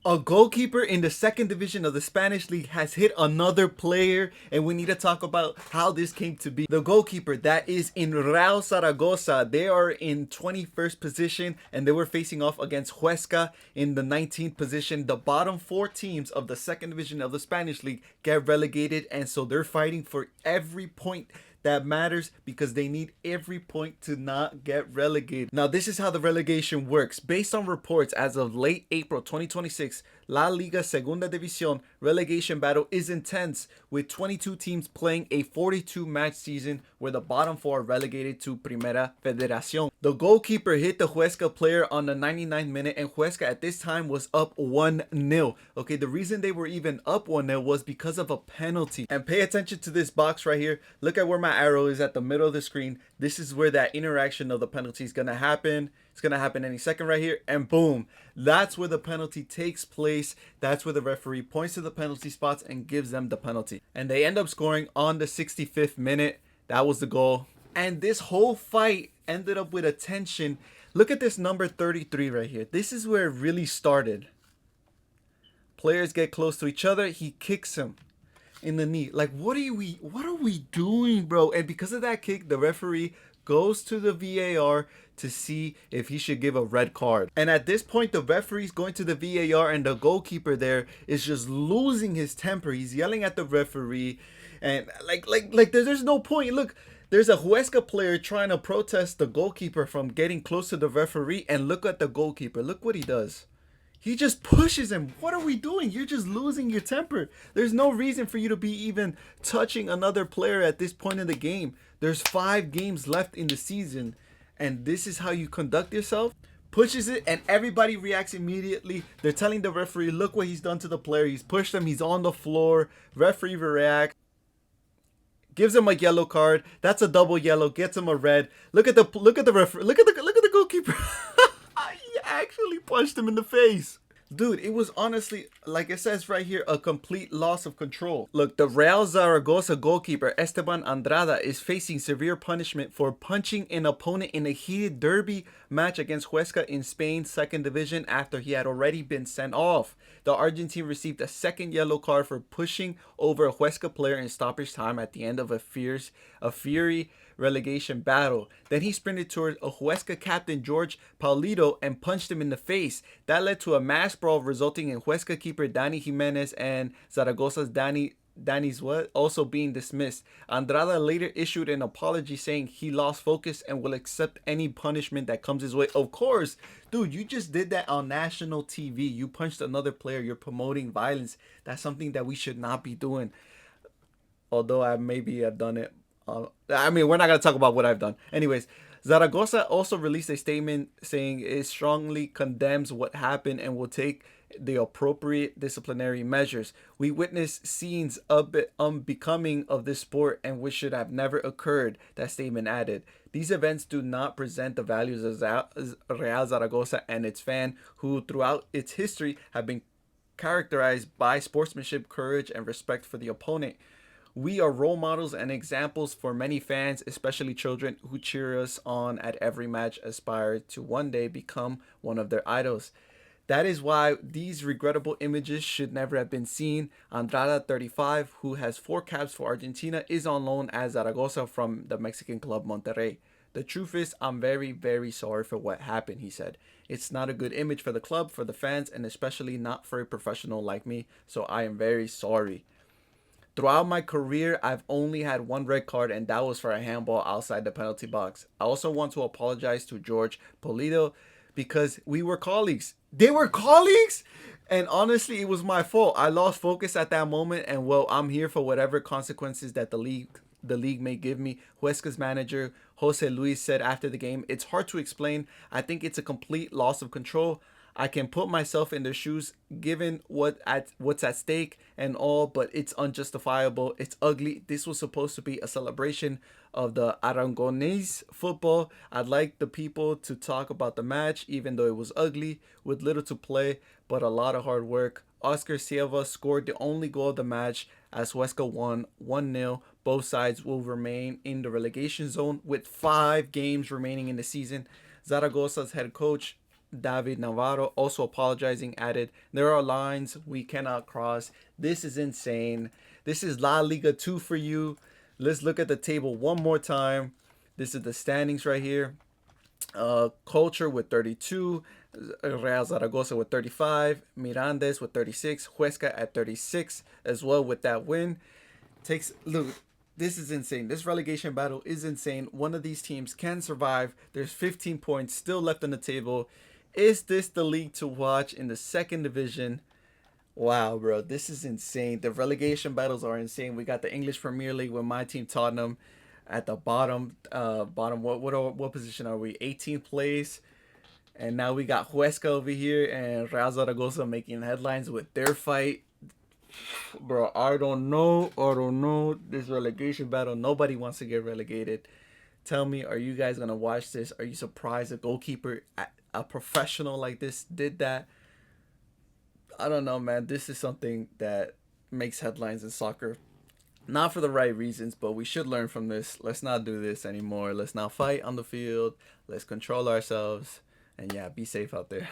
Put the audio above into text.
A goalkeeper in the second division of the Spanish league has hit another player, and we need to talk about how this came to be. The goalkeeper that is in Real Zaragoza, they are in 21st position, and they were facing off against Huesca in the 19th position. The bottom four teams of the second division of the Spanish league get relegated, and so they're fighting for every point that matters because they need every point to not get relegated. Now, this is how the relegation works. Based on reports as of late April 2026, La Liga Segunda División relegation battle is intense, with 22 teams playing a 42 match season where the bottom four are relegated to Primera Federación. The goalkeeper hit the Huesca player on the 99th minute, and Huesca at this time was up 1-0. Okay, the reason they were even up 1-0 was because of a penalty. And pay attention to this box right here. Look at where my arrow is at the middle of the screen. This is where that interaction of the penalty is going to happen. It's going to happen any second right here, and boom, that's where the penalty takes place. That's where the referee points to the penalty spots and gives them the penalty. And they end up scoring on the 65th minute. That was the goal. And this whole fight ended up with a tension. Look at this number 33 right here. This is where it really started. Players get close to each other. He kicks him in the knee. Like, what are we doing, bro? And because of that kick, the referee goes to the VAR to see if he should give a red card. And at this point, the referee's going to the VAR, and the goalkeeper there is just losing his temper. He's yelling at the referee, and like there's no point. Look, there's a Huesca player trying to protest the goalkeeper from getting close to the referee, and look at the goalkeeper. Look what he does. He just pushes him. What are we doing? You're just losing your temper. There's no reason for you to be even touching another player at this point in the game. There's 5 games left in the season, and this is how you conduct yourself? Pushes it, and everybody reacts immediately. They're telling the referee, look what he's done to the player. He's pushed him. He's on the floor. Referee reacts. Gives him a yellow card. That's a double yellow. Gets him a red. Look at the referee. Look at the goalkeeper. He actually punched him in the face. Dude, it was honestly, like it says right here, a complete loss of control. Look, the Real Zaragoza goalkeeper, Esteban Andrada, is facing severe punishment for punching an opponent in a heated derby match against Huesca in Spain's second division after he had already been sent off. The Argentine received a second yellow card for pushing over a Huesca player in stoppage time at the end of a fury relegation battle. Then he sprinted toward a Huesca captain, George Paulito, and punched him in the face. That led to a mass brawl, resulting in Huesca keeper Dani Jimenez and Zaragoza's Danny's also being dismissed. Andrada later issued an apology saying he lost focus and will accept any punishment that comes his way. Of course, dude, you just did that on national TV. You punched another player. You're promoting violence. That's something that we should not be doing. Although I maybe have done it. I mean, we're not going to talk about what I've done. Anyways, Zaragoza also released a statement saying it strongly condemns what happened and will take the appropriate disciplinary measures. We witnessed scenes a bit unbecoming of this sport and which should have never occurred, that statement added. These events do not present the values of Real Zaragoza and its fan, who throughout its history have been characterized by sportsmanship, courage, and respect for the opponent. We are role models and examples for many fans, especially children, who cheer us on at every match, aspire to one day become one of their idols. That is why these regrettable images should never have been seen. Andrada, 35, who has 4 caps for Argentina, is on loan at Zaragoza from the Mexican club Monterrey. The truth is, I'm very, very sorry for what happened, he said. It's not a good image for the club, for the fans, and especially not for a professional like me, so I am very sorry. Throughout my career, I've only had 1 red card, and that was for a handball outside the penalty box. I also want to apologize to George Polito because we were colleagues. They were colleagues? And honestly, it was my fault. I lost focus at that moment, and well, I'm here for whatever consequences that the league may give me. Huesca's manager, Jose Luis, said after the game, it's hard to explain. I think it's a complete loss of control. I can put myself in their shoes given what's at stake and all, but it's unjustifiable. It's ugly. This was supposed to be a celebration of the Aragonese football. I'd like the people to talk about the match, even though it was ugly, with little to play, but a lot of hard work. Oscar Silva scored the only goal of the match as Huesca won 1-0. Both sides will remain in the relegation zone with 5 games remaining in the season. Zaragoza's head coach David Navarro, also apologizing, added, "There are lines we cannot cross. This is insane. This is La Liga 2 for you." Let's look at the table one more time. This is the standings right here. Culture with 32, Real Zaragoza with 35, Mirandes with 36, Huesca at 36 as well with that win. Look, this is insane. This relegation battle is insane. One of these teams can survive. There's 15 points still left on the table. Is this the league to watch in the second division? Wow, bro, this is insane. The relegation battles are insane. We got the English Premier League with my team Tottenham at the bottom. Bottom. What position are we? 18th place. And now we got Huesca over here and Real Zaragoza making headlines with their fight. Bro, I don't know. I don't know. This relegation battle, nobody wants to get relegated. Tell me, are you guys gonna watch this? Are you surprised a goalkeeper, a professional like this, did that? I don't know, man. This is something that makes headlines in soccer. Not for the right reasons, but we should learn from this. Let's not do this anymore. Let's not fight on the field. Let's control ourselves. And yeah, be safe out there.